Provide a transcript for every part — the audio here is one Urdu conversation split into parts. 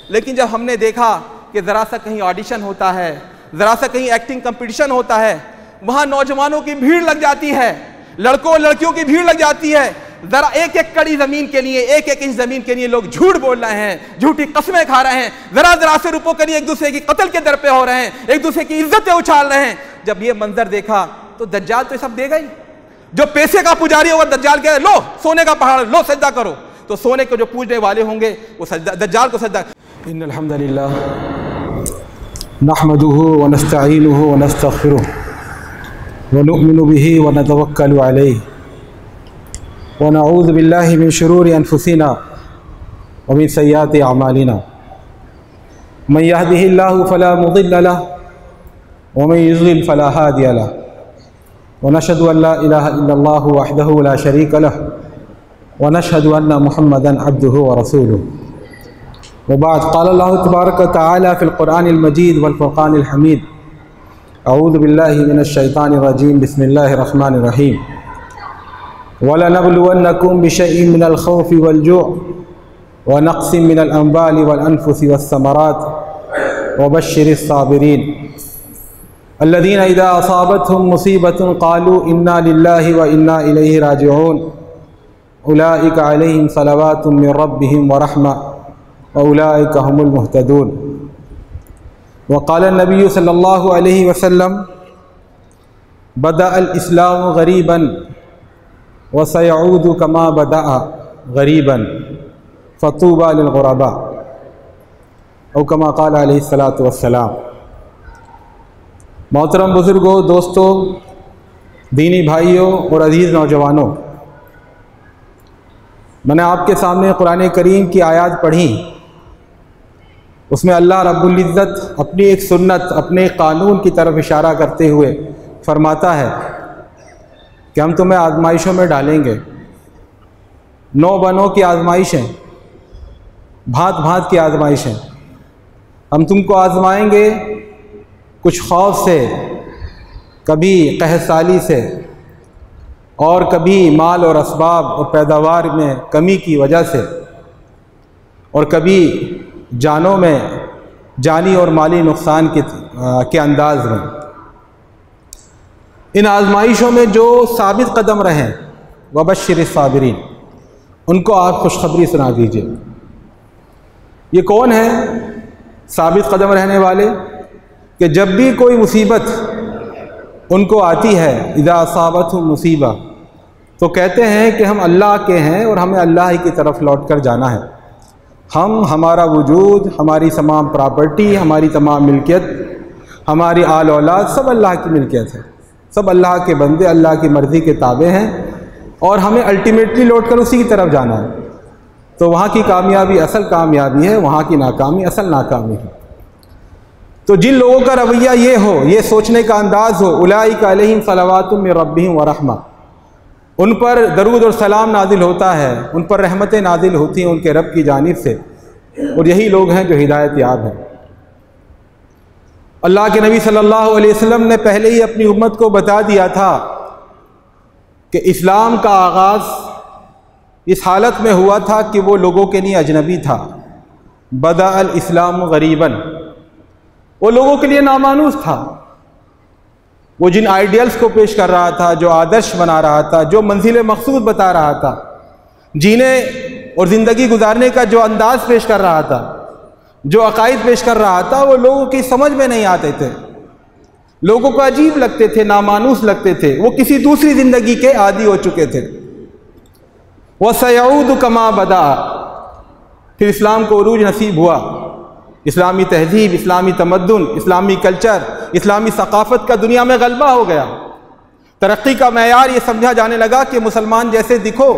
لیکن جب ہم نے دیکھا کہ ذرا سا کہیں آڈیشن ہوتا ہے، ذرا سا کہیں ایکٹنگ کمپٹیشن ہوتا ہے، وہاں نوجوانوں کی بھیڑ لگ جاتی ہے، لڑکوں اور لڑکیوں کی بھیڑ لگ جاتی ہے، ذرا ایک ایک کڑی زمین کے لیے، ایک ایک انچ زمین کے لیے لوگ جھوٹ بول رہے ہیں، جھوٹی قسمیں کھا رہے ہیں، ذرا سے روپوں کے لیے ایک دوسرے کی قتل کے در پہ ہو رہے ہیں، ایک دوسرے کی عزتیں اچھال رہے ہیں۔ جب یہ منظر دیکھا تو دجال تو یہ سب دے گا ہی۔ جو پیسے کا پجاری ہوگا دجال کہے لو سونے کا پہاڑ لو سجدہ کرو، تو سونے کو جو پوجنے والے ہوں گے وہ دجال کو سجدہ۔ ان الحمد للہ نحمده ونستعینه ونستغفره ونؤمن به ونتوکل علیہ ونعوذ باللہ من شرور انفسنا ومن سیئات اعمالنا من يهده الله فلا مضل له ومن يضلل فلا هادي له ونشهد ان لا اله الا الله وحده لا شريك له ونشهد ان محمدا عبده ورسوله وبعد قال الله تبارك وتعالى في القرآن المجيد والفرقان الحميد أعوذ بالله من الشيطان الرجيم بسم الله الرحمن الرحيم وَلَنَبْلُوَنَّكُمْ بِشَيْءٍ مِّنَ الْخَوْفِ وَالْجُوعِ وَنَقْصٍ مِّنَ الْأَمْوَالِ وَالْأَنفُسِ وَالثَّمَرَاتِ وَبَشِّرِ الصَّابِرِينَ الَّذِينَ إِذَا أَصَابَتْهُمْ مُصِيبَةٌ قَالُوا إِنَّا لِلَّهِ وَإِنَّا إِلَيْهِ رَاجِعُونَ أُولَٰئِكَ عَلَيْهِمْ صَلَوَاتٌ مِّن رَّبِّهِمْ وَرَحْمَةٌ وَأُولَٰئِكَ هُمُ الْمُهْتَدُونَ وقال النبي صلى الله عليه وسلم بدأ الإسلام غريبا وسيعود كما بدأ غريبا فطوبى للغرباء او كما قال عليه الصلاة والسلام۔ محترم بزرگوں، دوستوں، دینی بھائیوں اور عزیز نوجوانوں، میں نے آپ کے سامنے قرآن کریم کی آیات پڑھی۔ اس میں اللہ رب العزت اپنی ایک سنت، اپنے قانون کی طرف اشارہ کرتے ہوئے فرماتا ہے کہ ہم تمہیں آزمائشوں میں ڈالیں گے، نو بنوں کی آزمائشیں، بھانت بھانت کی آزمائشیں۔ ہم تم کو آزمائیں گے کچھ خوف سے، کبھی قحط سالی سے، اور کبھی مال اور اسباب اور پیداوار میں کمی کی وجہ سے، اور کبھی جانوں میں جانی اور مالی نقصان کے انداز میں۔ ان آزمائشوں میں جو ثابت قدم رہیں وبشر الصابرین، ان کو آپ خوشخبری سنا دیجیے۔ یہ کون ہیں ثابت قدم رہنے والے؟ کہ جب بھی کوئی مصیبت ان کو آتی ہے، اذا اصابتہم مصیبہ، تو کہتے ہیں کہ ہم اللہ کے ہیں اور ہمیں اللہ ہی کی طرف لوٹ کر جانا ہے۔ ہمارا وجود، ہماری تمام پراپرٹی، ہماری تمام ملکیت، ہماری آل اولاد سب اللہ کی ملکیت ہے، سب اللہ کے بندے، اللہ کی مرضی کے تابع ہیں، اور ہمیں الٹیمیٹلی لوٹ کر اسی کی طرف جانا ہے۔ تو وہاں کی کامیابی اصل کامیابی ہے، وہاں کی ناکامی اصل ناکامی ہے۔ تو جن لوگوں کا رویہ یہ ہو، یہ سوچنے کا انداز ہو، اولئک علیہم صلوات من ربہم ورحمہ، ان پر درود اور سلام نازل ہوتا ہے، ان پر رحمتیں نازل ہوتی ہیں ان کے رب کی جانب سے، اور یہی لوگ ہیں جو ہدایت یاب ہیں۔ اللہ کے نبی صلی اللہ علیہ وسلم نے پہلے ہی اپنی امت کو بتا دیا تھا کہ اسلام کا آغاز اس حالت میں ہوا تھا کہ وہ لوگوں کے لیے اجنبی تھا۔ بدأ الاسلام غریباً، وہ لوگوں کے لیے نامانوس تھا۔ وہ جن آئیڈیلز کو پیش کر رہا تھا، جو آدرش بنا رہا تھا، جو منزل مقصود بتا رہا تھا، جینے اور زندگی گزارنے کا جو انداز پیش کر رہا تھا، جو عقائد پیش کر رہا تھا، وہ لوگوں کی سمجھ میں نہیں آتے تھے، لوگوں کو عجیب لگتے تھے، نامانوس لگتے تھے، وہ کسی دوسری زندگی کے عادی ہو چکے تھے۔ وَسَيَعُودُ كَمَا بَدَأَ، پھر اسلام کو عروج نصیب ہوا، اسلامی تہذیب، اسلامی تمدن، اسلامی کلچر، اسلامی ثقافت کا دنیا میں غلبہ ہو گیا۔ ترقی کا معیار یہ سمجھا جانے لگا کہ مسلمان جیسے دکھو،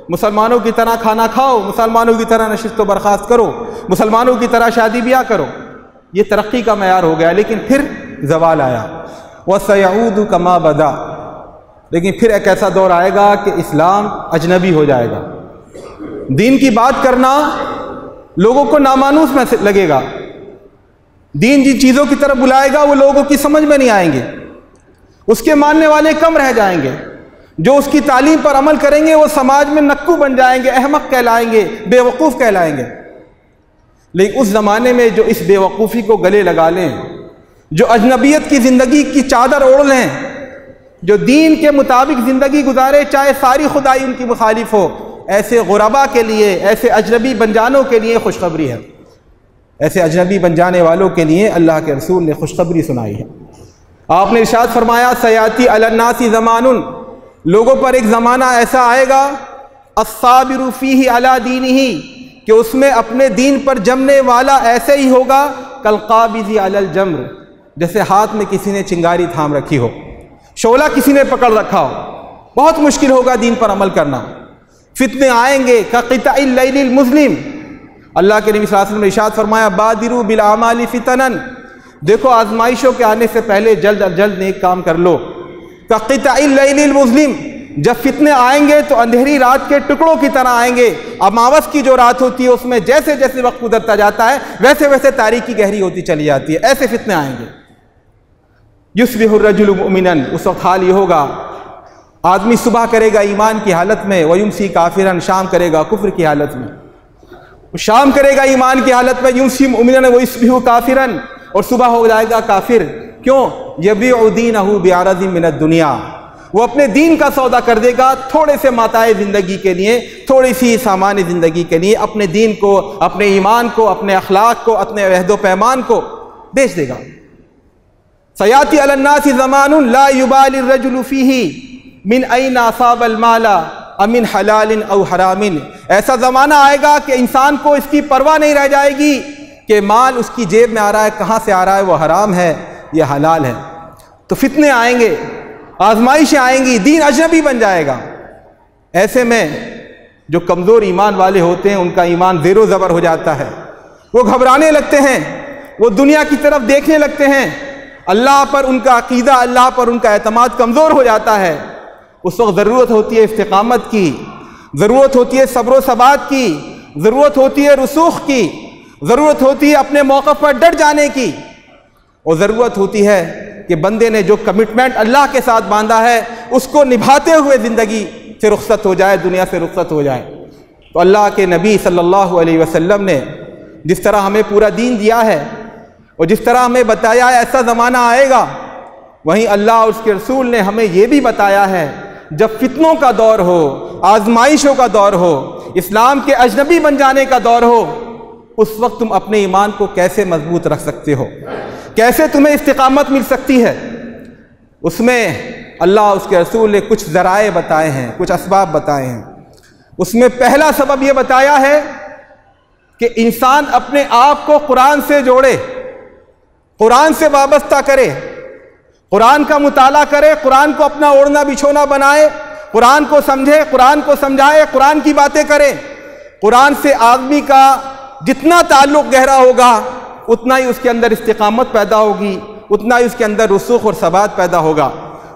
مسلمانوں کی طرح کھانا کھاؤ، مسلمانوں کی طرح نشست و برخاست کرو، مسلمانوں کی طرح شادی بیاہ کرو، یہ ترقی کا معیار ہو گیا۔ لیکن پھر زوال آیا، وَسَيَعُودُ كَمَا بَدَأَ، لیکن پھر ایک ایسا دور آئے گا کہ اسلام اجنبی ہو جائے گا، دین کی بات کرنا لوگوں کو نامانوس میں لگے گا، دین جن چیزوں کی طرف بلائے گا وہ لوگوں کی سمجھ میں نہیں آئیں گے، اس کے ماننے والے کم رہ جائیں گے، جو اس کی تعلیم پر عمل کریں گے وہ سماج میں نکو بن جائیں گے، احمق کہلائیں گے، بے وقوف کہلائیں گے۔ لیکن اس زمانے میں جو اس بے وقوفی کو گلے لگا لیں، جو اجنبیت کی زندگی کی چادر اوڑھ لیں، جو دین کے مطابق زندگی گزارے چاہے ساری خدائی ان کی مخالف ہو، ایسے غربا کے لیے، ایسے اجنبی بن جانوں کے لیے خوشخبری ہے۔ ایسے اجنبی بن جانے والوں کے لیے اللہ کے رسول نے خوشخبری سنائی ہے۔ آپ نے ارشاد فرمایا سیاتی علی الناس زمان، لوگوں پر ایک زمانہ ایسا آئے گا الصابر فیہ علی دینہ، کہ اس میں اپنے دین پر جمنے والا ایسے ہی ہوگا کالقابض علی الجمر، جیسے ہاتھ میں کسی نے چنگاری تھام رکھی ہو، شعلہ کسی نے پکڑ رکھا ہو، بہت مشکل ہوگا دین پر عمل کرنا۔ فتنے آئیں گے کقطع اللیل المظلم، اللہ کے نبی صلی اللہ علیہ وسلم نے ارشاد فرمایا بادروا بالاعمال فتنا، دیکھو آزمائشوں کے آنے سے پہلے جلد از جلد نیک کام کر لو۔ کقطع اللیل المظلم، جب فتنے آئیں گے تو اندھیری رات کے ٹکڑوں کی طرح آئیں گے۔ اماوس کی جو رات ہوتی ہے اس میں جیسے جیسے وقت گزرتا جاتا ہے ویسے ویسے تاریکی گہری ہوتی چلی جاتی ہے، ایسے فتنے آئیں گے۔ یصبح الرجل مؤمنا، اس وقت حال یہ ہوگا آدمی صبح کرے گا ایمان کی حالت میں، ویمسی کافرا، شام کرے گا کفر کی حالت میں، شام کرے گا ایمان کی حالت میں، یمسی مؤمنا ویصبح کافرا، اور صبح ہو جائے گا کافر۔ کیوں؟ یبیع دینہ بعرض من الدنیا، وہ اپنے دین کا سودا کر دے گا تھوڑے سے متاع زندگی کے لیے، تھوڑی سی سامان زندگی کے لیے، اپنے دین کو، اپنے ایمان کو، اپنے اخلاق کو، اپنے عہد و پیمان کو بیچ دے گا۔ سیاتی علی الناس زمان لا یبالی الرجل فیہ من این اصاب المال امن حلال او حرام، ایسا زمانہ آئے گا کہ انسان کو اس کی پرواہ نہیں رہ جائے گی کہ مال اس کی جیب میں آ رہا ہے کہاں سے آ رہا ہے، وہ حرام ہے یا حلال ہے۔ تو فتنے آئیں گے، آزمائشیں آئیں گی، دین اجنبی بن جائے گا۔ ایسے میں جو کمزور ایمان والے ہوتے ہیں ان کا ایمان زیر و زبر ہو جاتا ہے، وہ گھبرانے لگتے ہیں، وہ دنیا کی طرف دیکھنے لگتے ہیں، اللہ پر ان کا عقیدہ، اللہ پر ان کا اعتماد کمزور ہو جاتا ہے۔ اس وقت ضرورت ہوتی ہے استقامت کی، ضرورت ہوتی ہے صبر و ثبات کی، ضرورت ہوتی ہے رسوخ کی، ضرورت ہوتی ہے اپنے موقف پر ڈٹ جانے کی، اور ضرورت ہوتی ہے کہ بندے نے جو کمٹمنٹ اللہ کے ساتھ باندھا ہے اس کو نبھاتے ہوئے زندگی سے رخصت ہو جائے، دنیا سے رخصت ہو جائے۔ تو اللہ کے نبی صلی اللہ علیہ وسلم نے جس طرح ہمیں پورا دین دیا ہے اور جس طرح ہمیں بتایا ہے ایسا زمانہ آئے گا، وہیں اللہ اور اس کے رسول نے ہمیں یہ بھی بتایا ہے جب فتنوں کا دور ہو، آزمائشوں کا دور ہو، اسلام کے اجنبی بن جانے کا دور ہو، اس وقت تم اپنے ایمان کو کیسے مضبوط رکھ سکتے ہو، کیسے تمہیں استقامت مل سکتی ہے۔ اس میں اللہ اس کے رسول نے کچھ ذرائع بتائے ہیں، کچھ اسباب بتائے ہیں۔ اس میں پہلا سبب یہ بتایا ہے کہ انسان اپنے آپ کو قرآن سے جوڑے، قرآن سے وابستہ کرے، قرآن کا مطالعہ کرے، قرآن کو اپنا اوڑھنا بچھونا بنائے، قرآن کو سمجھے، قرآن کو سمجھائے، قرآن کی باتیں کرے۔ قرآن سے آدمی کا جتنا تعلق گہرا ہوگا اتنا ہی اس کے اندر استقامت پیدا ہوگی، اتنا ہی اس کے اندر رسوخ اور ثبات پیدا ہوگا۔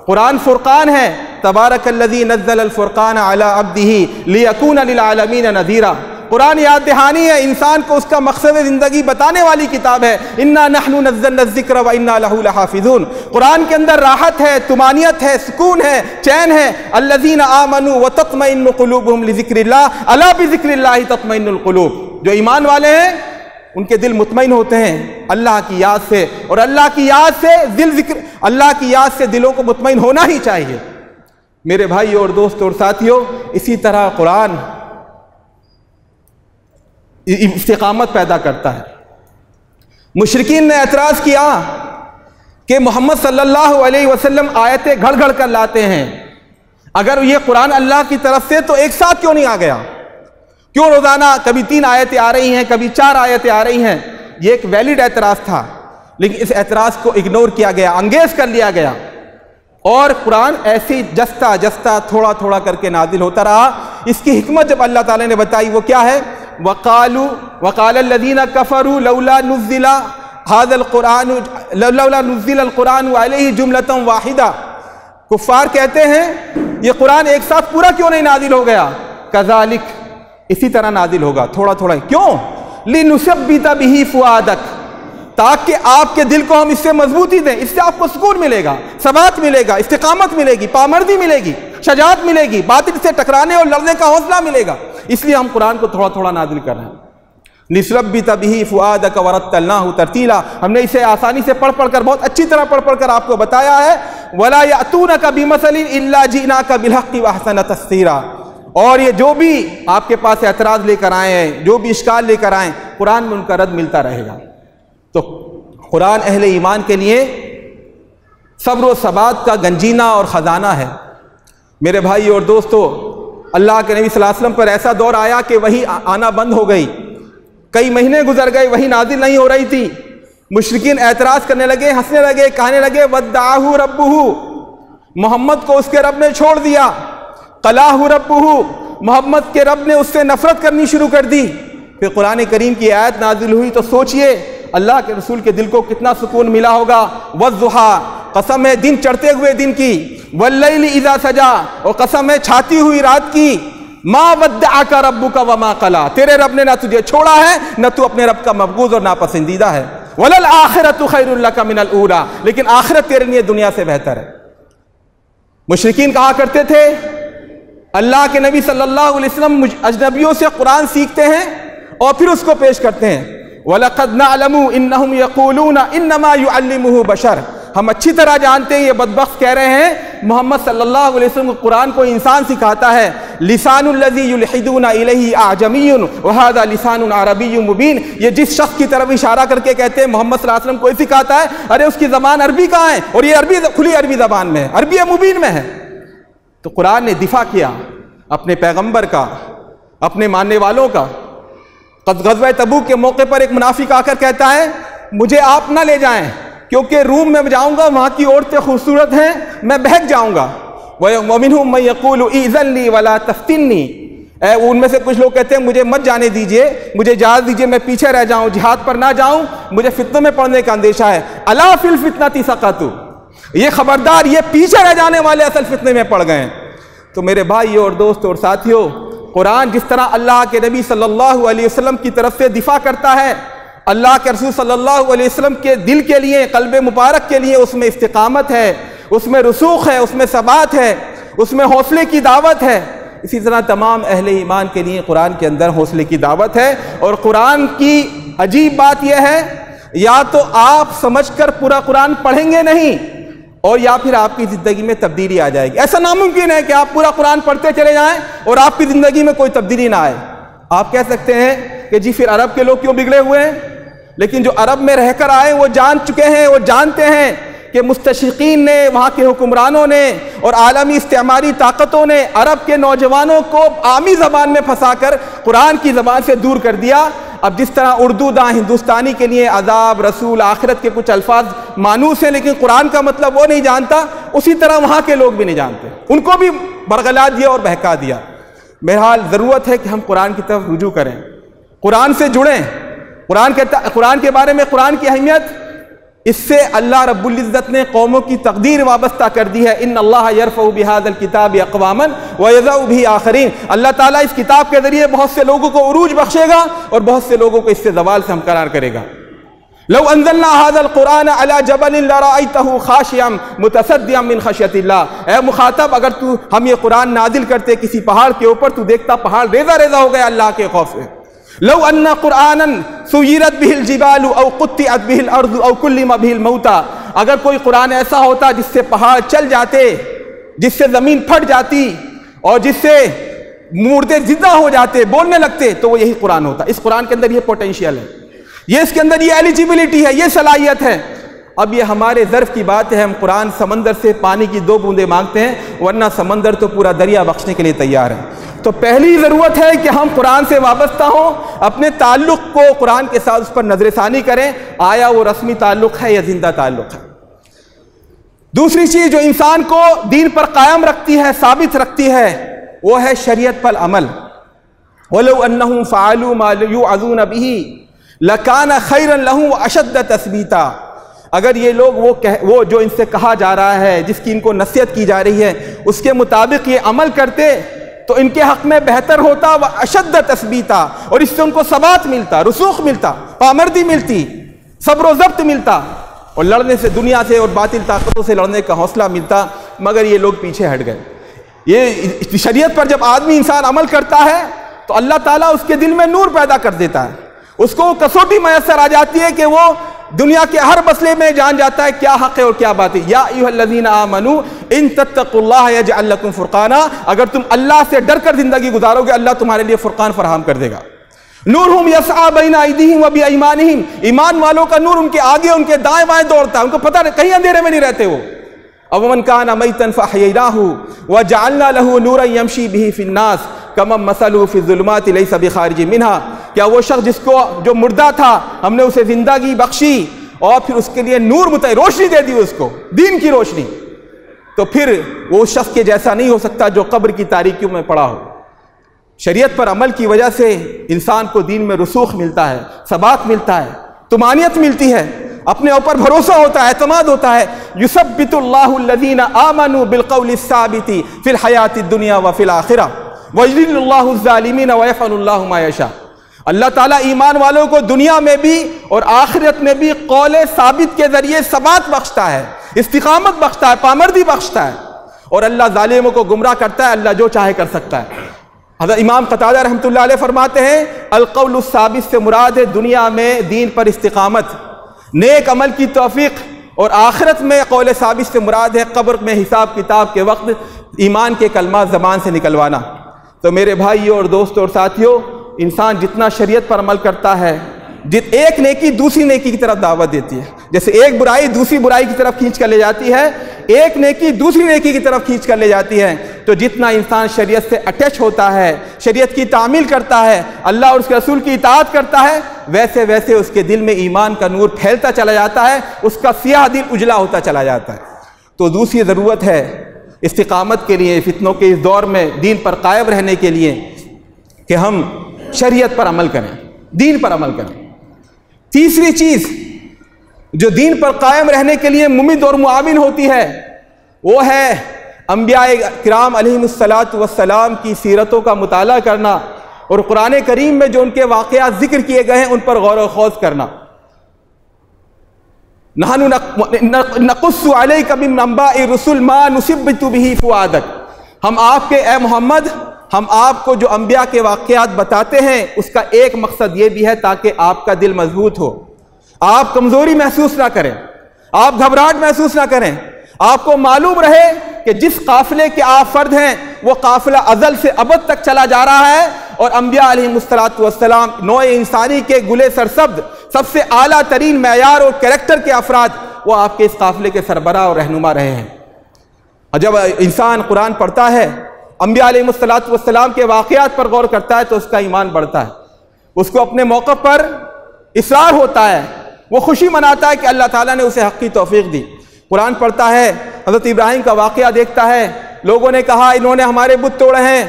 قرآن فرقان ہے، تبارک الذی نزل الفرقان علی عبدہ لیکون للعالمین نذیرا۔ قرآن یاد دہانی ہے، انسان کو اس کا مقصد زندگی بتانے والی کتاب ہے۔ انا نحن نزلنا الذکر وانا لہ لحافظون۔ قرآن کے اندر راحت ہے، طمانینت ہے، سکون ہے، چین ہے۔ الذین آمنوا وتطمئن قلوبہم لذکر اللہ الا بذکر اللہ تطمئن القلوب۔ جو ایمان والے ہیں ان کے دل مطمئن ہوتے ہیں اللہ کی یاد سے، اور اللہ کی یاد سے اللہ کی یاد سے دلوں کو مطمئن ہونا ہی چاہیے۔ میرے بھائیو اور دوستو اور ساتھیو، اسی طرح قرآن استقامت پیدا کرتا ہے۔ مشرکین نے اعتراض کیا کہ محمد صلی اللہ علیہ وسلم آیتیں گھڑ گھڑ کر لاتے ہیں، اگر یہ قرآن اللہ کی طرف سے تو ایک ساتھ کیوں نہیں آ گیا؟ کیوں روزانہ کبھی 3 آیتیں آ رہی ہیں، کبھی 4 آیتیں آ رہی ہیں؟ یہ ایک ویلڈ اعتراض تھا، لیکن اس اعتراض کو اگنور کیا گیا، انگیز کر لیا گیا، اور قرآن ایسی جستا جستا تھوڑا تھوڑا کر کے نازل ہوتا رہا۔ اس کی حکمت جب اللہ تعالیٰ نے بتائی وہ کیا ہے؟ وقال الذين كفروا لولا نزل هذا القرآن لولا نزل القرآن عليه جملة واحدة۔ کفار کہتے ہیں یہ قرآن ایک ساتھ پورا کیوں نہیں نازل ہو گیا؟ كذلك، اسی طرح نازل ہوگا تھوڑا تھوڑا۔ کیوں؟ لنثبت به فؤادك، تاکہ آپ کے دل کو ہم اس سے مضبوطی دیں، اس سے آپ کو سکون ملے گا، ثبات ملے گا، استقامت ملے گی، پامردی ملے گی، شجاعت ملے گی، باطل سے ٹکرانے اور لڑنے کا حوصلہ ملے گا۔ اس لیے ہم قرآن کو تھوڑا تھوڑا نازل کر رہے ہیں۔ لِنُثَبِّتَ بِهِ فُؤَادَكَ وَرَتَّلْنَاهُ تَرْتِيلًا، ہم نے اسے آسانی سے پڑھ کر بہت اچھی طرح پڑھ کر آپ کو بتایا ہے۔ وَلَا يَأْتُونَكَ بِمَثَلٍ إِلَّا جِئْنَاكَ بِالْحَقِّ وَأَحْسَنَ تَفْسِيرًا، اور یہ جو بھی آپ کے پاس اعتراض لے کر آئے ہیں، جو بھی اشکال لے کر آئیں، قرآن میں ان کا رد ملتا رہے گا۔ تو قرآن اہل ایمان کے لیے صبر و ثبات کا گنجینہ اور خزانہ ہے۔ میرے بھائی اور دوستو، اللہ کے نبی صلی اللہ علیہ وسلم پر ایسا دور آیا کہ وحی آنا بند ہو گئی، کئی مہینے گزر گئے، وحی نازل نہیں ہو رہی تھی، مشرکین اعتراض کرنے لگے، ہنسنے لگے، کہنے لگے وَدَّعَهُ رَبُّهُ، محمد کو اس کے رب نے چھوڑ دیا، قَلَاهُ رَبُّهُ، محمد کے رب نے اس سے نفرت کرنی شروع کر دی۔ پھر قرآن کریم کی آیت نازل ہوئی تو سوچئے اللہ کے رسول کے دل کو کتنا سکون ملا ہوگا۔ وَالضُّحَىٰ، قسم ہے دن چڑھتے ہوئے دن کی، وَاللَّيْلِ إِذَا سَجَىٰ، اور قسم ہے چھاتی ہوئی رات کی، مَا وَدَّعَكَ رَبُّكَ وَمَا قَلَىٰ، تیرے رب نے نہ تجھے چھوڑا ہے نہ تو اپنے رب کا مبغوض اور ناپسندیدہ ہے۔ وَلَلْآخِرَةُ خَيْرٌ لَكَ مِنَ الْأُولَىٰ، لیکن آخرت تیرے لیے دنیا سے بہتر ہے۔ مشرکین کہا کرتے تھے اللہ کے نبی صلی اللہ علیہ وسلم اجنبیوں سے قرآن سیکھتے ہیں اور پھر اس کو پیش کرتے ہیں۔ وَلَقَدْ نَعْلَمُ إِنَّهُمْ يَقُولُونَ إِنَّمَا يُعَلِّمُهُ بَشَرٌ، ہم اچھی طرح جانتے ہیں یہ بدبخت کہہ رہے ہیں محمد صلی اللہ علیہ وسلم کو قرآن کو انسان سکھاتا ہے۔ لسان الذی یلحدون الیہ اعجمی وہذا لسان عربی مبین، یہ جس شخص کی طرف اشارہ کر کے کہتے ہیں محمد صلی اللہ علیہ وسلم کو سکھاتا ہے، ارے اس کی زبان عربی کہاں ہے، اور یہ عربی کھلی عربی زبان میں ہے، عربی مبین میں ہے۔ تو قرآن نے دفاع کیا اپنے پیغمبر کا، اپنے ماننے والوں کا۔ غزوہ تبوک کے موقع پر ایک منافق آ کر کہتا ہے مجھے آپ نہ لے جائیں کیونکہ روم میں جاؤں گا وہاں کی عورتیں خوبصورت ہیں، میں بہک جاؤں گا۔ وَمِنْهُمْ مَن يَقُولُ إِذَن لِّي وَلَا تَفْتِنِّي، ان میں سے کچھ لوگ کہتے ہیں مجھے مت جانے دیجئے، مجھے اجازت دیجئے میں پیچھے رہ جاؤں، جہاد پر نہ جاؤں، مجھے فتنوں میں پڑنے کا اندیشہ ہے۔ أَلَا فِي الْفِتْنَةِ سَقَطُوا، یہ خبردار، یہ پیچھے رہ جانے والے اصل فتنے میں پڑ گئے ہیں۔ تو میرے بھائیو اور دوستو اور ساتھیو، قرآن جس طرح اللہ کے نبی صلی اللہ علیہ وسلم کی طرف سے دفاع کرتا ہے، اللہ کے رسول صلی اللہ علیہ وسلم کے دل کے لیے، قلب مبارک کے لیے اس میں استقامت ہے، اس میں رسوخ ہے، اس میں ثبات ہے، اس میں حوصلے کی دعوت ہے، اسی طرح تمام اہل ایمان کے لیے قرآن کے اندر حوصلے کی دعوت ہے۔ اور قرآن کی عجیب بات یہ ہے، یا تو آپ سمجھ کر پورا قرآن پڑھیں گے نہیں، اور یا پھر آپ کی زندگی میں تبدیلی آ جائے گی۔ ایسا ناممکن ہے کہ آپ پورا قرآن پڑھتے چلے جائیں اور آپ کی زندگی میں کوئی تبدیلی نہ آئے۔ آپ کہہ سکتے ہیں کہ جی پھر عرب کے لوگ کیوں بگڑے ہوئے ہیں؟ لیکن جو عرب میں رہ کر آئے وہ جان چکے ہیں، وہ جانتے ہیں کہ مستشرقین نے، وہاں کے حکمرانوں نے اور عالمی استعماری طاقتوں نے عرب کے نوجوانوں کو عامی زبان میں پھنسا کر قرآن کی زبان سے دور کر دیا۔ اب جس طرح اردو داں ہندوستانی کے لیے عذاب، رسول، آخرت کے کچھ الفاظ مانوس ہیں لیکن قرآن کا مطلب وہ نہیں جانتا، اسی طرح وہاں کے لوگ بھی نہیں جانتے، ان کو بھی برگلا دیا اور بہکا دیا۔ بہرحال ضرورت ہے کہ ہم قرآن کی طرف رجوع کریں، قرآن سے جڑیں۔ قرآن کے بارے میں قرآن کی اہمیت، اس سے اللہ رب العزت نے قوموں کی تقدیر وابستہ کر دی ہے۔ ان اللہ یرفع بہذا الکتاب اقواما ویضع بہ آخرین، اللہ تعالیٰ اس کتاب کے ذریعے بہت سے لوگوں کو عروج بخشے گا اور بہت سے لوگوں کو اس سے زوال سے ہمکنار کرے گا۔ لو انزلنا هذا القرآن على جبل لرأيته خاشعا متصدعا من خشیۃ اللہ، اے مخاطب اگر ہم یہ قرآن نازل کرتے کسی پہاڑ کے اوپر، تو دیکھتا پہاڑ ریزہ ریزہ ہو گیا اللہ کے خوف سے۔ لو ان قرآنا سیرت به الجبال او قطعت به الارض او کلم به الموتى، اگر کوئی قرآن ایسا ہوتا جس سے پہاڑ چل جاتے، جس سے زمین پھٹ جاتی اور جس سے مردے زندہ ہو جاتے، بولنے لگتے، تو وہ یہی قرآن ہوتا۔ اس قرآن کے اندر یہ پوٹینشیل ہے، یہ اس کے اندر یہ ایلیجیبلٹی ہے، یہ صلاحیت ہے۔ اب یہ ہمارے ظرف کی بات ہے، ہم قرآن سمندر سے پانی کی 2 بوندیں مانگتے ہیں، ورنہ سمندر تو پورا دریا بخشنے کے لیے تیار ہے۔ تو پہلی ضرورت ہے کہ ہم قرآن سے وابستہ ہوں، اپنے تعلق کو قرآن کے ساتھ اس پر نظر ثانی کریں، آیا وہ رسمی تعلق ہے یا زندہ تعلق ہے۔ دوسری چیز جو انسان کو دین پر قائم رکھتی ہے، ثابت رکھتی ہے، وہ ہے شریعت پر عمل۔ وَلَوْ أَنَّهُمْ فَعَلُوا مَا يُوعَظُونَ بِهِ لَكَانَ خَيْرًا لَهُمْ وَأَشَدَّ تَثْبِيتًا، اگر یہ لوگ وہ جو ان سے کہا جا رہا ہے، جس کی ان کو نصیحت کی جا رہی ہے، اس کے مطابق یہ عمل کرتے تو ان کے حق میں بہتر ہوتا، وَأَشَدَّ تَثْبِيتًا، اور اس سے ان کو ثبات ملتا، رسوخ ملتا، پامردی ملتی، صبر و ضبط ملتا، اور لڑنے سے، دنیا سے اور باطل طاقتوں سے لڑنے کا حوصلہ ملتا، مگر یہ لوگ پیچھے ہٹ گئے۔ یہ شریعت پر جب آدمی انسان عمل کرتا ہے تو اللہ تعالیٰ اس کے دل میں نور پیدا کر دیتا ہے، اس کو کسوٹی میسر آ جاتی ہے کہ وہ دنیا کے ہر مسئلے میں جان جاتا ہے کیا حق ہے اور کیا بات ہے. یا ایھا الذین آمنوا ان تتقوا اللہ یجعل لکم فرقانا، اگر تم اللہ سے ڈر کر زندگی گزارو گے اللہ تمہارے لیے فرقان فراہم کر دے گا. نورہم یسعی بین ایدیہم و بایمانہم، ایمان والوں کا نور ان کے آگے ان کے دائیں بائیں دوڑتا ہے، ان کو پتہ نہیں، کہیں اندھیرے میں نہیں رہتے وہ. ومن کان میتا فاحییناہ وجعلنا لہ نورا یمشی بہ فی الناس کمن مثلہ فی الظلمات لیس بخارج منہا، کیا وہ شخص جس کو جو مردہ تھا ہم نے اسے زندگی بخشی اور پھر اس کے لیے نور روشنی دے دی اس کو، دین کی روشنی، تو پھر وہ شخص کے جیسا نہیں ہو سکتا جو قبر کی تاریکیوں میں پڑا ہو. شریعت پر عمل کی وجہ سے انسان کو دین میں رسوخ ملتا ہے، ثبات ملتا ہے، طمانینت ملتی ہے، اپنے اوپر بھروسہ ہوتا ہے، اعتماد ہوتا ہے. یثبت اللہ الذین آمنوا بالقول الثابت فی الحیاۃ الدنیا وفی الآخرہ ویذل اللہ الظالمین ویفعل اللہ ما یشاء. اللہ تعالیٰ ایمان والوں کو دنیا میں بھی اور آخرت میں بھی قول ثابت کے ذریعے ثبات بخشتا ہے، استقامت بخشتا ہے، پامردی بخشتا ہے، اور اللہ ظالموں کو گمراہ کرتا ہے. اللہ جو چاہے کر سکتا ہے. حضرت امام قتادہ رحمۃ اللہ علیہ فرماتے ہیں القول الثابت سے مراد ہے دنیا میں دین پر استقامت، نیک عمل کی توفیق، اور آخرت میں قول ثابت سے مراد ہے قبر میں حساب کتاب کے وقت ایمان کے کلمات زبان سے نکلوانا. تو میرے بھائیوں اور دوستوں اور ساتھیوں، انسان جتنا شریعت پر عمل کرتا ہے، ایک نیکی دوسری نیکی کی طرف دعوت دیتی ہے، جیسے ایک برائی دوسری برائی کی طرف کھینچ کر لے جاتی ہے، ایک نیکی دوسری نیکی کی طرف کھینچ کر لے جاتی ہے. تو جتنا انسان شریعت سے اٹیچ ہوتا ہے، شریعت کی تعمیل کرتا ہے، اللہ اور اس کے رسول کی اطاعت کرتا ہے، ویسے ویسے اس کے دل میں ایمان کا نور پھیلتا چلا جاتا ہے، اس کا سیاہ دل اجلا ہوتا چلا جاتا ہے. تو دوسری ضرورت ہے استقامت کے لیے، فتنوں کے اس دور میں دین پر قائم رہنے کے لیے، کہ ہم شریعت پر عمل کریں، دین پر عمل کریں. تیسری چیز جو دین پر قائم رہنے کے لیے ممد اور معاون ہوتی ہے وہ ہے انبیاء کرام علیہم الصلاۃ والسلام کی سیرتوں کا مطالعہ کرنا اور قرآن کریم میں جو ان کے واقعات ذکر کیے گئے ہیں ان پر غور و خوض کرنا. نحن نقص علیک من انباء الرسل ما نثبت به فؤادک، ہم آپ کے اے محمد، ہم آپ کو جو انبیاء کے واقعات بتاتے ہیں اس کا ایک مقصد یہ بھی ہے تاکہ آپ کا دل مضبوط ہو، آپ کمزوری محسوس نہ کریں، آپ گھبراہٹ محسوس نہ کریں. آپ کو معلوم رہے کہ جس قافلے کے آپ فرد ہیں وہ قافلہ ازل سے ابد تک چلا جا رہا ہے، اور انبیاء علیہم الصلاۃ والسلام نوع انسانی کے گلے سرسبد سب سے اعلیٰ ترین معیار اور کریکٹر کے افراد وہ آپ کے اس قافلے کے سربراہ اور رہنما رہے ہیں. اور جب انسان قرآن پڑھتا ہے، انبیاء علیہم الصلاۃ والسلام کے واقعات پر غور کرتا ہے تو اس کا ایمان بڑھتا ہے، اس کو اپنے موقع پر اصرار ہوتا ہے، وہ خوشی مناتا ہے کہ اللہ تعالیٰ نے اسے حق کی توفیق دی. قرآن پڑھتا ہے، حضرت ابراہیم کا واقعہ دیکھتا ہے، لوگوں نے کہا انہوں نے ہمارے بت توڑے ہیں،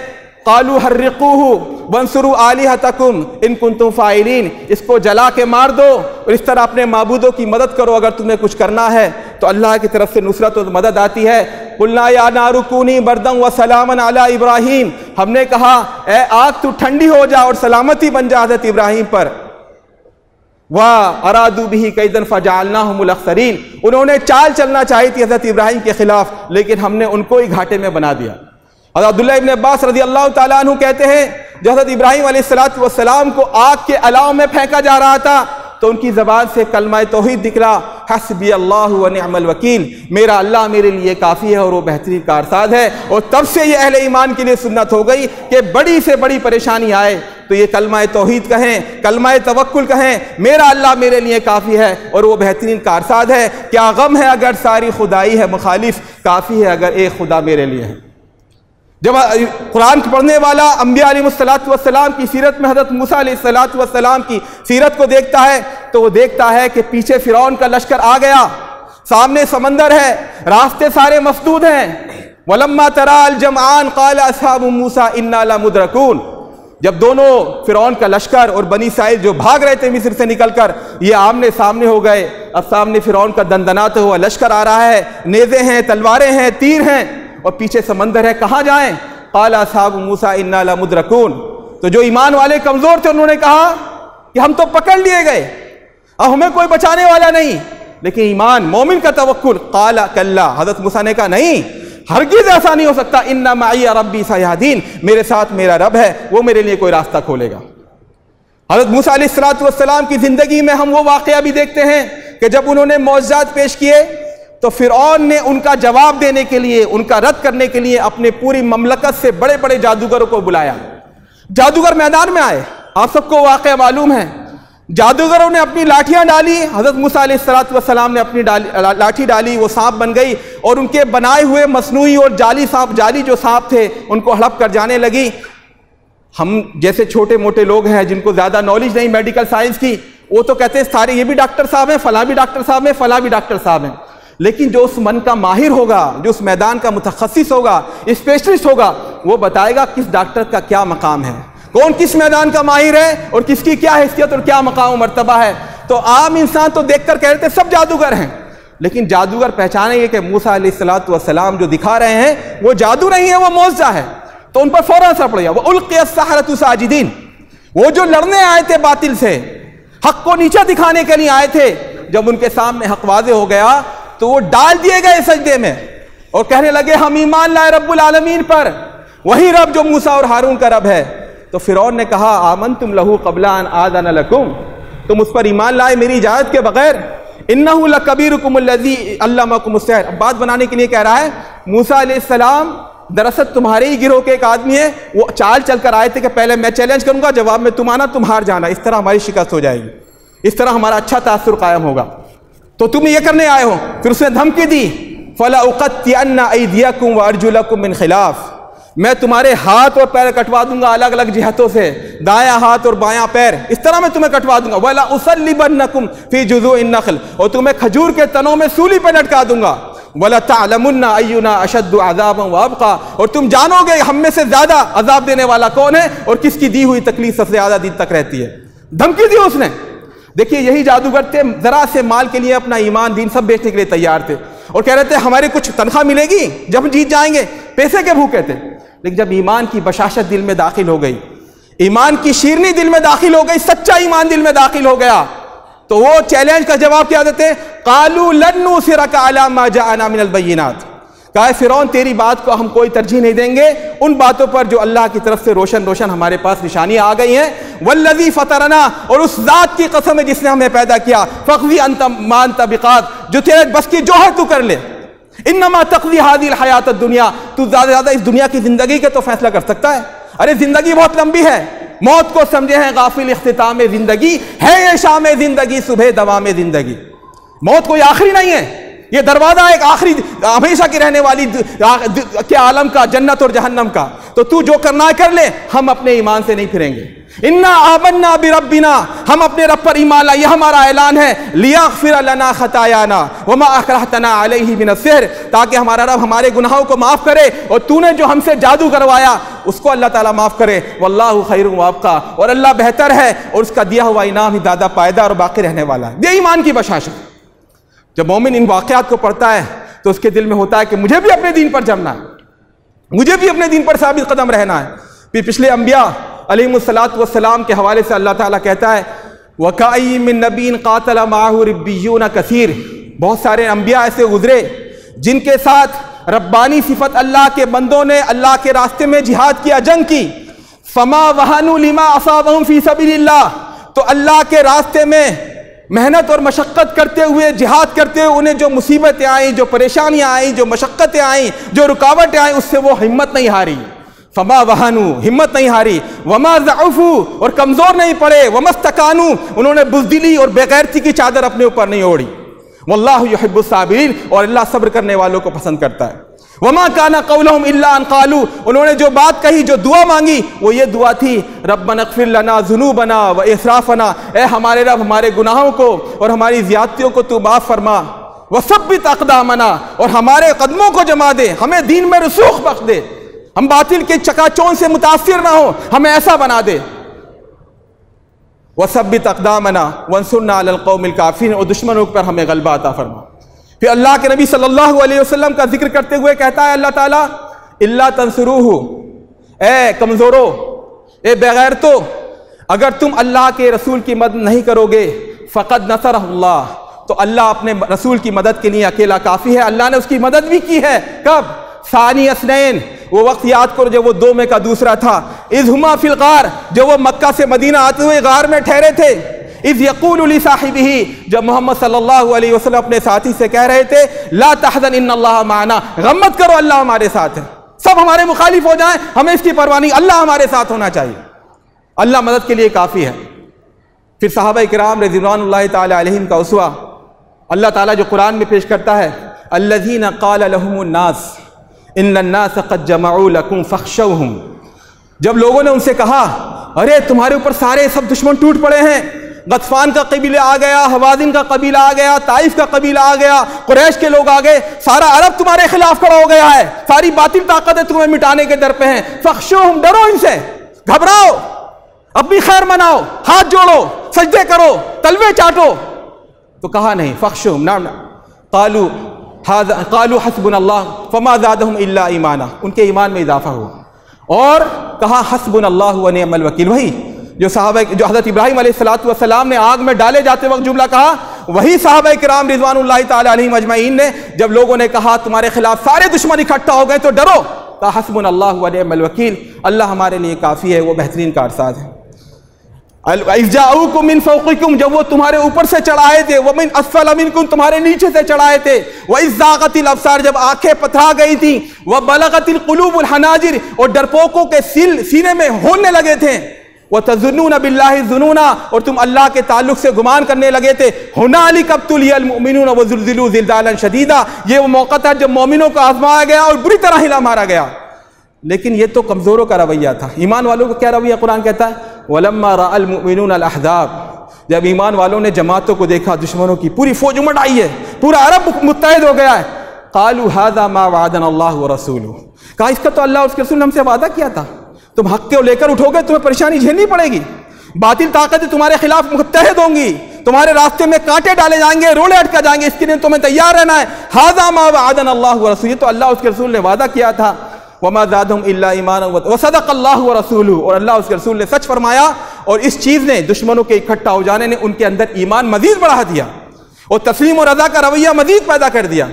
قالوا حرقوه وانصروا آلہتکم ان کنتم فاعلین، اس کو جلا کے مار دو اور اس طرح اپنے معبودوں کی مدد کرو اگر تمہیں کچھ کرنا ہے. تو اللہ کی طرف سے نصرت و مدد آتی ہے. قلنا یا نار کونی بردا وسلاما علی ابراہیم، ہم نے کہا اے آگ تو ٹھنڈی ہو جا اور سلامتی بن جا حضرت ابراہیم پر. وَأَرَادُوا بِهِ كَيْدًا فَجَعَلْنَاهُمُ الْأَخْسَرِينَ، انہوں نے چال چلنا چاہی تھی حضرت ابراہیم کے خلاف لیکن ہم نے ان کو ہی گھاٹے میں بنا دیا. حضرت عبداللہ ابن عباس رضی اللہ تعالیٰ عنہ کہتے ہیں جو حضرت ابراہیم علیہ السلام کو آگ کے الاؤ میں پھینکا جا رہا تھا تو ان کی زبان سے کلمہ توحید نکلا، حسبی اللہ و نعم الوکیل، میرا اللہ میرے لیے کافی ہے اور وہ بہترین کارساز ہے. اور تب سے یہ اہل ایمان کے لیے سنت ہو گئی کہ بڑی سے بڑی پریشانی آئے تو یہ کلمہ توحید کہیں، کلمہ توکل کہیں، میرا اللہ میرے لیے کافی ہے اور وہ بہترین کارساز ہے. کیا غم ہے اگر ساری خدائی ہے مخالف، کافی ہے اگر ایک خدا میرے لیے ہے. جب قرآن پڑھنے والا انبیاء علیہ السلام کی سیرت میں حضرت موسیٰ علیہ السلام کی سیرت کو دیکھتا ہے تو وہ دیکھتا ہے کہ پیچھے فرعون کا لشکر آ گیا، سامنے سمندر ہے، راستے سارے مسدود ہیں. وَلَمَّا تَرَى الْجَمْعَانِ قَالَ أَصْحَابُ مُوسَىٰ إِنَّا لَمُدْرَكُونَ، جب دونوں فرعون کا لشکر اور بنی اسرائیل جو بھاگ رہے تھے مصر سے نکل کر یہ آمنے سامنے ہو گئے. اب سامنے فرعون کا دندناتا ہوا لشکر آ رہا ہے، نیزے ہیں، تلواریں ہیں، تیر ہیں اور پیچھے سمندر ہے، کہاں جائیں؟ قال اصحاب موسیٰ انا لمدرکون، تو جو ایمان والے کمزور تھے انہوں نے کہا کہ ہم تو پکڑ لیے گئے، اب ہمیں کوئی بچانے والا نہیں. لیکن ایمان مومن کا توکل، قال کلا، حضرت موسیٰ نے کہا نہیں، ہرگز ایسا نہیں ہو سکتا، ان معی ربی سیہدین، میرے ساتھ میرا رب ہے، وہ میرے لیے کوئی راستہ کھولے گا. حضرت موسیٰ علیہ السلام کی زندگی میں ہم وہ واقعہ بھی دیکھتے ہیں کہ جب انہوں نے معجزات پیش کیے تو فرعون نے ان کا جواب دینے کے لیے، ان کا رد کرنے کے لیے اپنے پوری مملکت سے بڑے بڑے جادوگروں کو بلایا۔ جادوگر میدان میں آئے، آپ سب کو واقعہ معلوم ہے۔ جادوگروں نے اپنی لاٹھیاں ڈالی، حضرت موسیٰ علیہ السلام نے اپنی لاٹھی ڈالی، وہ سانپ بن گئی اور ان کے بنائے ہوئے مصنوعی اور جعلی جو سانپ تھے ان کو ہڑپ کر جانے لگی۔ ہم جیسے چھوٹے موٹے لوگ ہیں جن کو زیادہ نالج نہیں میڈیکل سائنس کی، وہ تو کہتے ہیں سارے یہ بھی ڈاکٹر صاحب ہیں، فلاں بھی ڈاکٹر صاحب ہیں، فلاں بھی ڈاکٹر صاحب ہیں، لیکن جو اس من کا ماہر ہوگا، جو اس میدان کا متخصص ہوگا، اسپیشلسٹ ہوگا، وہ بتائے گا کس ڈاکٹر کا کیا مقام ہے، کون کس میدان کا ماہر ہے اور کس کی کیا حیثیت اور کیا مقام و مرتبہ ہے۔ تو عام انسان تو دیکھ کر کہہ رہے تھے سب جادوگر ہیں، لیکن جادوگر پہچانیں گے کہ موسیٰ علیہ السلام جو دکھا رہے ہیں وہ جادو نہیں ہے، وہ معجزہ ہے، تو ان پر فوراً اثر پڑ گیا۔ وَأُلْقِيَ السَّحَرَةُ سَاجِدِينَ، وہ جو لڑنے آئے تھے باطل سے، حق کو نیچا دکھانے کے لیے آئے تھے، جب ان کے سامنے حق واضح ہو گیا تو وہ ڈال دیے گئے سجدے میں اور کہنے لگے ہم ایمان لائے رب العالمین پر، وہی رب جو موسیٰ اور ہارون کا رب ہے۔ تو فرعون نے کہا آمنتم لہو قبل ان آذن لکم، تم اس پر ایمان لائے میری اجازت کے بغیر؟ انہ لکبیرکم الذی علمکم السحر، اب بات بنانے کے لیے کہہ رہا ہے موسیٰ علیہ السلام دراصل تمہارے ہی گروہ کے ایک آدمی ہے، وہ چال چل کر آئے تھے کہ پہلے میں چیلنج کروں گا، جواب میں تم آنا، تم ہار جانا، اس طرح ہماری شکست ہو جائے گی، اس طرح ہمارا اچھا تاثر قائم ہوگا، تو تم یہ کرنے آئے ہو۔ پھر اس نے دھمکی دی فَلَأُقَطِّعَنَّ أَيْدِيَكُمْ وَأَرْجُلَكُمْ مِنْ خِلَافٍ، میں تمہارے ہاتھ اور پیر کٹوا دوں گا الگ الگ جہتوں سے، دایاں ہاتھ اور بایاں پیر، اس طرح میں تمہیں کٹوا دوں گا۔ وَلَأُصَلِّبَنَّكُمْ فِي جُذُوعِ النَّخْلِ، اور تمہیں کھجور کے تنوں میں سولی پہ لٹکا دوں گا۔ وَلَتَعْلَمُنَّ أَيُّنَا أَشَدُّ عَذَابًا وَأَبْقَىٰ، اور تم جانو گے ہم میں سے زیادہ عذاب دینے والا کون ہے اور کس کی دی ہوئی تکلیف سب سے زیادہ دن تک رہتی ہے۔ دھمکی دی اس نے۔ دیکھیے یہی جادوگر تھے، ذرا سے مال کے لیے اپنا ایمان دین سب بیچنے کے لیے تیار تھے اور کہہ رہے تھے ہمارے کچھ تنخواہ ملے گی جب جیت جائیں گے، پیسے کے بھوکے تھے۔ لیکن جب ایمان کی بشاشت دل میں داخل ہو گئی، ایمان کی شیرنی دل میں داخل ہو گئی، سچا ایمان دل میں داخل ہو گیا، تو وہ چیلنج کا جواب کیا دیتے؟ قالوا لن نؤثرك على ما جاءنا من البينات، کہا فرعون تیری بات کو ہم کوئی ترجیح نہیں دیں گے ان باتوں پر جو اللہ کی طرف سے روشن روشن ہمارے پاس نشانیاں آ گئی ہیں۔ والذی فطرنا، اور اس ذات کی قسم ہے جس نے ہمیں پیدا کیا، فاقضی انت ما انت بقاض، جو تیرے بس کی جو ہے تو کر لے، انما تقضی هذه الحیات الدنیا، تو زیادہ سے زیادہ اس دنیا کی زندگی کا تو فیصلہ کر سکتا ہے، ارے زندگی بہت لمبی ہے، موت کو سمجھے ہیں غافل اختتام زندگی، ہے یہ شام زندگی صبح دوام زندگی، موت کوئی آخری نہیں ہے، یہ دروازہ ایک آخری ہمیشہ کی رہنے والی کے عالم کا، جنت اور جہنم کا، تو جو کرنا ہے کر لے، ہم اپنے ایمان سے نہیں پھریں گے۔ انا آمنا بربنا، ہم اپنے رب پر ایمان لائے، یہ ہمارا اعلان ہے، لیغفر لنا خطایانا وما اکرہتنا علیہ من السحر، تاکہ ہمارا رب ہمارے گناہوں کو معاف کرے اور تو نے جو ہم سے جادو کروایا اس کو اللہ تعالیٰ معاف کرے، واللہ خیر وابقیٰ، اور اللہ بہتر ہے اور اس کا دیا ہوا انعام ہی زیادہ پائیدار اور باقی رہنے والا ہے۔ یہ ایمان کی بشاشت۔ جب مومن ان واقعات کو پڑھتا ہے تو اس کے دل میں ہوتا ہے کہ مجھے بھی اپنے دین پر جمنا ہے، مجھے بھی اپنے دین پر ثابت قدم رہنا ہے۔ پھر پچھلے انبیاء علیہم الصلاۃ کے حوالے سے اللہ تعالیٰ کہتا ہے وَكَأَيٍّ مِّن نَبِيٍّ قَاتَلَ مَعَهُ رِبِّيُّونَ كَثِيرٌ، بہت سارے انبیاء ایسے گزرے جن کے ساتھ ربانی صفت اللہ کے بندوں نے اللہ کے راستے میں جہاد کیا، جنگ کی، فَمَا وَهَنُوا لِمَا أَصَابَهُمْ فِي سَبِيلِ اللَّهِ، تو اللہ کے راستے میں محنت اور مشقت کرتے ہوئے، جہاد کرتے ہوئے انہیں جو مصیبتیں آئیں، جو پریشانیاں آئیں، جو مشقتیں آئیں، جو رکاوٹیں آئیں، اس سے وہ ہمت نہیں ہاری، فما وہنوا، ہمت نہیں ہاری، وما ضعفوا، اور کمزور نہیں پڑے، وما استکانوا، انہوں نے بزدلی اور بے غیرتی کی چادر اپنے اوپر نہیں اوڑھی، واللہ یحب الصابرین، اور اللہ صبر کرنے والوں کو پسند کرتا ہے۔ وما کان قولهم الا ان قالوا، انہوں نے جو بات کہی، جو دعا مانگی، وہ یہ دعا تھی ربنا اغفر لنا ذنوبنا واسرافنا، اے ہمارے رب ہمارے گناہوں کو اور ہماری زیادتیوں کو تو معاف فرما، وثبت اقدامنا، اور ہمارے قدموں کو جما دے، ہمیں دین میں رسوخ بخش دے، ہم باطل کے چکا چون سے متاثر نہ ہو، ہمیں ایسا بنا دے، وثبت اقدامنا وانصرنا علی القوم الکافرین، اور دشمنوں پر ہمیں غلبہ عطا فرما۔ پھر اللہ کے نبی صلی اللہ علیہ وسلم کا ذکر کرتے ہوئے کہتا ہے اللہ تعالیٰ الا تنصروہ، اے کمزورو، اے بغیرتو، اگر تم اللہ کے رسول کی مدد نہیں کرو گے فقد نصرہ اللہ، تو اللہ اپنے رسول کی مدد کے لیے اکیلا کافی ہے، اللہ نے اس کی مدد بھی کی ہے۔ کب؟ ثانی اثنین، وہ وقت یاد کرو جب وہ 2 میں کا دوسرا تھا. اذ ہما فی الغار، جب وہ مکہ سے مدینہ آتے ہوئے غار میں ٹھہرے تھے. اذ یقول لصاحبہ، جب محمد صلی اللہ علیہ وسلم اپنے ساتھی سے کہہ رہے تھے لا تحزن ان اللہ معنا، غم مت کرو اللہ ہمارے ساتھ ہے. سب ہمارے مخالف ہو جائیں ہمیں اس کی پرواہ نہیں، اللہ ہمارے ساتھ ہونا چاہیے، اللہ مدد کے لیے کافی ہے. پھر صحابہ کرام رضوان اللہ تعالی علیہم کا اسوہ اللہ تعالیٰ جو قرآن میں پیش کرتا ہے الذین قال لهم الناس ان الناس قد جمعوا لکم فاخشوہم، جب لوگوں نے ان سے کہا ارے تمہارے اوپر سارے سب دشمن ٹوٹ پڑے ہیں، غطفان کا قبیلہ آ گیا، حوازن کا قبیلہ آ گیا، طائف کا قبیلہ آ گیا، قریش کے لوگ آ گئے، سارا عرب تمہارے خلاف کھڑا ہو گیا ہے، ساری باطل طاقتیں تمہیں مٹانے کے در پہ ہیں، فاخشوہم، ڈرو ان سے، گھبراؤ، اپنی خیر مناؤ، ہاتھ جوڑو، سجدے کرو، تلوے چاٹو. تو کہا نہیں، فخشوہم، نعم قالوا حسبنا اللہ فما زادہم الا ایمانا، ان کے ایمان میں اضافہ ہوا. اور کہا حسبنا اللہ ونعم الوکیل، وہی جو صحابہ جو حضرت ابراہیم علیہ السلام نے آگ میں ڈالے جاتے وقت جملہ کہا، وہی صحابہ کرام رضوان اللہ تعالی علیہم اجمعین نے جب لوگوں نے کہا تمہارے خلاف سارے دشمن اکٹھا ہو گئے تو ڈرو، کہا حسبنا اللہ ونعم الوکیل، اللہ ہمارے لیے کافی ہے، وہ بہترین کارساز ہے. اذ جاؤکم من فوقکم، جب وہ تمہارے اوپر سے چڑھائے تھے، ومن اسفل منکم، تمہارے نیچے سے چڑھائے تھے، وَإِذ زَاغَتِ الْأَبْصَارُ، جب آنکھیں پتھرا گئی تھیں، وَبَلَغَتِ الْقُلُوبُ الْحَنَاجِرَ، اور ڈرپوکوں کے سینے میں ہوننے لگے تھے، وَتَظُنُّونَ بِاللَّهِ الظُّنُونَ، اور تم اللہ کے تعلق سے گمان کرنے لگے تھے. هُنَالِكَ ابْتُلِيَ الْمُؤْمِنُونَ وَزُلْزِلُوا زِلْزَالًا شَدِيدًا، یہ وہ موقع تھا جب مومنوں کو آزمایا گیا اور بری طرح ہلا مارا گیا. لیکن یہ تو کمزوروں کا رویہ تھا، ایمان والوں کو کیا رویہ قرآن کہتا ہے وَلَمَّا رَأَى الْمُؤْمِنُونَ الْأَحْزَابَ، جب ایمان والوں نے جماعتوں کو دیکھا، دشمنوں کی پوری فوج امٹ آئی ہے، پورا عرب متحد ہو گیا ہے، قَالُوا هَذَا مَا وَعَدَنَا اللَّهُ وَرَسُولُهُ، کہا اس کا تو اللہ اور اس کے رسول نے ہم سے وعدہ کیا تھا، تم حق کو لے کر اٹھو گے تمہیں پریشانی جھیلنی پڑے گی، باطل طاقتیں تمہارے خلاف متحد ہوں گی، تمہارے راستے میں کانٹے ڈالے جائیں گے، روڑے اٹکا جائیں گے، اس کے لیے تمہیں تیار رہنا ہے. هَذَا مَا وَعَدَنَا اللَّهُ وَرَسُولُهُ، یہ تو اللہ اور اس کے رسول نے وعدہ کیا تھا. وَمَا زَادَهُمْ إِلَّا إِيمَانًا وَصَدَقَ اللَّهُ وَرَسُولُهُ، اور اللہ اس کے رسول نے سچ فرمایا، اور اس چیز نے دشمنوں کے اکٹھا ہو جانے نے ان کے اندر ایمان مزید بڑھا دیا اور تسلیم و رضا کا رویہ مزید پیدا کر دیا.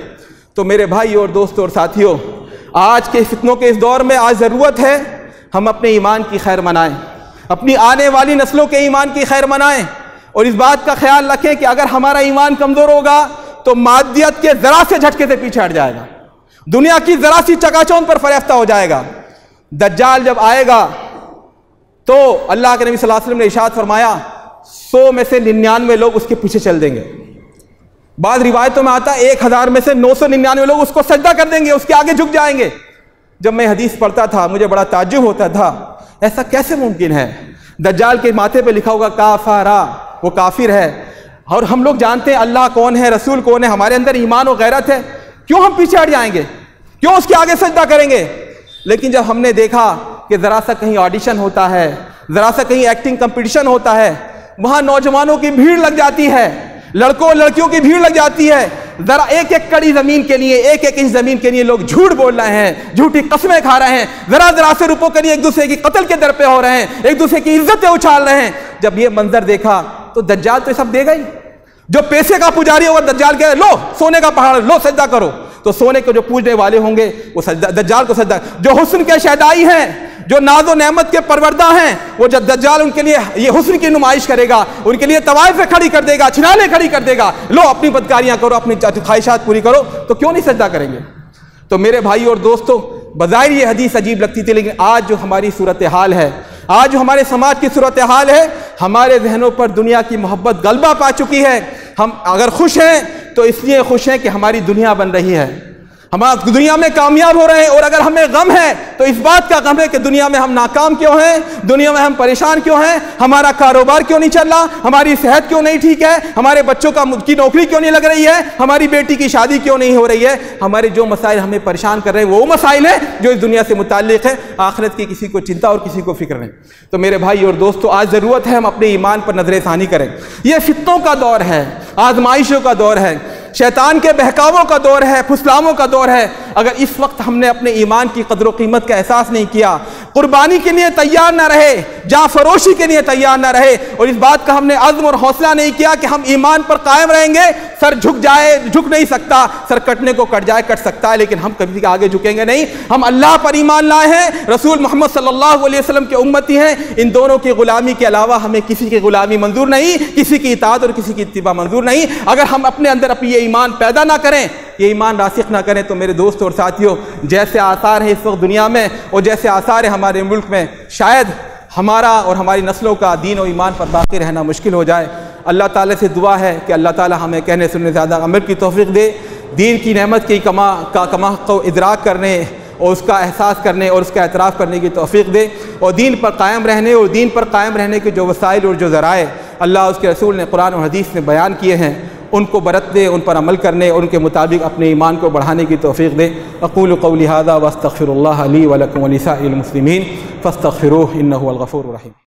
تو میرے بھائی اور دوستوں اور ساتھیوں، آج کے فتنوں کے اس دور میں آج ضرورت ہے ہم اپنے ایمان کی خیر منائیں، اپنی آنے والی نسلوں کے ایمان کی خیر منائیں، اور اس بات کا خیال رکھیں کہ اگر ہمارا ایمان کمزور ہوگا تو مادیت کے ذرا سے جھٹکے سے پیچھے ہٹ جائے گا، دنیا کی ذرا سی چکا چوند پر فریفتہ ہو جائے گا. دجال جب آئے گا تو اللہ کے نبی صلی اللہ علیہ وسلم نے ارشاد فرمایا 100 میں سے 99 لوگ اس کے پیچھے چل دیں گے. بعض روایتوں میں آتا ہے 1000 میں سے 999 لوگ اس کو سجدہ کر دیں گے، اس کے آگے جھک جائیں گے. جب میں حدیث پڑھتا تھا مجھے بڑا تعجب ہوتا تھا، ایسا کیسے ممکن ہے؟ دجال کے ماتھے پہ لکھا ہوگا کافرا، وہ کافر ہے، اور ہم لوگ جانتے ہیں اللہ کون ہے، رسول کون ہے، ہمارے اندر ایمان و غیرت ہے، کیوں ہم پیچھے ہٹ جائیں گے، کیوں اس کے آگے سجدہ کریں گے؟ لیکن جب ہم نے دیکھا کہ ذرا سا کہیں آڈیشن ہوتا ہے، ذرا سا کہیں ایکٹنگ کمپٹیشن ہوتا ہے، وہاں نوجوانوں کی بھیڑ لگ جاتی ہے، لڑکوں لڑکیوں کی بھیڑ لگ جاتی ہے، ذرا ایک ایک کڑی زمین کے لیے، ایک ایک انچ زمین کے لیے لوگ جھوٹ بول رہے ہیں، جھوٹی قسمیں کھا رہے ہیں، ذرا ذرا سے روپوں کے لیے ایک دوسرے کی قتل کے در پہ ہو رہے ہیں، ایک دوسرے کی عزتیں اچھال رہے ہیں. جب یہ منظر دیکھا تو دجال تو یہ سب دے گا ہی. جو پیسے کا پجاری ہوگا دجال کہے لو سونے کا پہاڑ لو سجدہ کرو، تو سونے کو جو پوجنے والے ہوں گے وہ دجال کو سجدہ. جو حسن کے شہدائی ہیں، جو ناز و نعمت کے پروردہ ہیں، وہ جب دجال ان کے لیے یہ حسن کی نمائش کرے گا، ان کے لیے طوائفیں کھڑی کر دے گا، چھنالیں کھڑی کر دے گا، لو اپنی بدکاریاں کرو، اپنی خواہشات پوری کرو، تو کیوں نہیں سجدہ کریں گے؟ تو میرے بھائی اور دوستو، بظاہر یہ حدیث عجیب لگتی تھی، لیکن آج جو ہماری صورتحال ہے، آج جو ہمارے سماج کی صورتحال ہے، ہمارے ذہنوں پر دنیا کی محبت غلبہ پا چکی ہے. ہم اگر خوش ہیں تو اس لیے خوش ہیں کہ ہماری دنیا بن رہی ہے، ہم دنیا میں کامیاب ہو رہے ہیں، اور اگر ہمیں غم ہے تو اس بات کا غم ہے کہ دنیا میں ہم ناکام کیوں ہیں، دنیا میں ہم پریشان کیوں ہیں، ہمارا کاروبار کیوں نہیں چل رہا، ہماری صحت کیوں نہیں ٹھیک ہے، ہمارے بچوں کی نوکری کیوں نہیں لگ رہی ہے، ہماری بیٹی کی شادی کیوں نہیں ہو رہی ہے. ہمارے جو مسائل ہمیں پریشان کر رہے ہیں وہ مسائل ہیں جو اس دنیا سے متعلق ہے، آخرت کی کسی کو چنتا اور کسی کو فکر نہیں. تو میرے بھائی اور دوستو، آج ضرورت ہے ہم اپنے ایمان پر نظر ثانی کریں. یہ فتنوں کا دور ہے، آزمائشوں کا دور ہے، شیطان کے بہکاووں کا دور ہے، پھسلاموں کا دور ہے. اگر اس وقت ہم نے اپنے ایمان کی قدر و قیمت کا احساس نہیں کیا، قربانی کے لیے تیار نہ رہے، جاں فروشی کے لیے تیار نہ رہے، اور اس بات کا ہم نے عزم اور حوصلہ نہیں کیا کہ ہم ایمان پر قائم رہیں گے، سر جھک جائے جھک نہیں سکتا، سر کٹنے کو کٹ جائے کٹ سکتا ہے، لیکن ہم کبھی کے آگے جھکیں گے نہیں۔ ہم اللہ پر ایمان لائے ہیں، رسول محمد صلی اللہ علیہ وسلم کے امتی ہیں، ان دونوں کی غلامی کے علاوہ ہمیں کسی کی غلامی منظور نہیں، کسی کی اطاعت اور کسی کی اتباع منظور نہیں۔ اگر ہم اپنے اندر اپنی یہ ایمان پیدا نہ کریں، یہ ایمان راسخ نہ کریں، تو میرے دوستوں اور ساتھیوں، جیسے آثار ہیں اس وقت دنیا میں اور جیسے آثار ہیں ہمارے ملک میں، شاید ہمارا اور ہماری نسلوں کا دین و ایمان پر باقی رہنا مشکل ہو جائے۔ اللہ تعالیٰ سے دعا ہے کہ اللہ تعالیٰ ہمیں کہنے سننے زیادہ عمل کی توفیق دے، دین کی نعمت کی کما کو ادراک کرنے اور اس کا احساس کرنے اور اس کا اعتراف کرنے کی توفیق دے، اور دین پر قائم رہنے اور دین پر قائم رہنے کے جو وسائل اور جو ذرائع اللہ اس کے رسول نے قرآن اور حدیث میں بیان کیے ہیں ان کو برتنے، ان پر عمل کرنے اور ان کے مطابق اپنے ایمان کو بڑھانے کی توفیق دے۔ اقول قولی ھذا واستغفر اللہ لی ولکم ولسائر المسلمین فاستغفروہ انہ هو الغفور الرحیم۔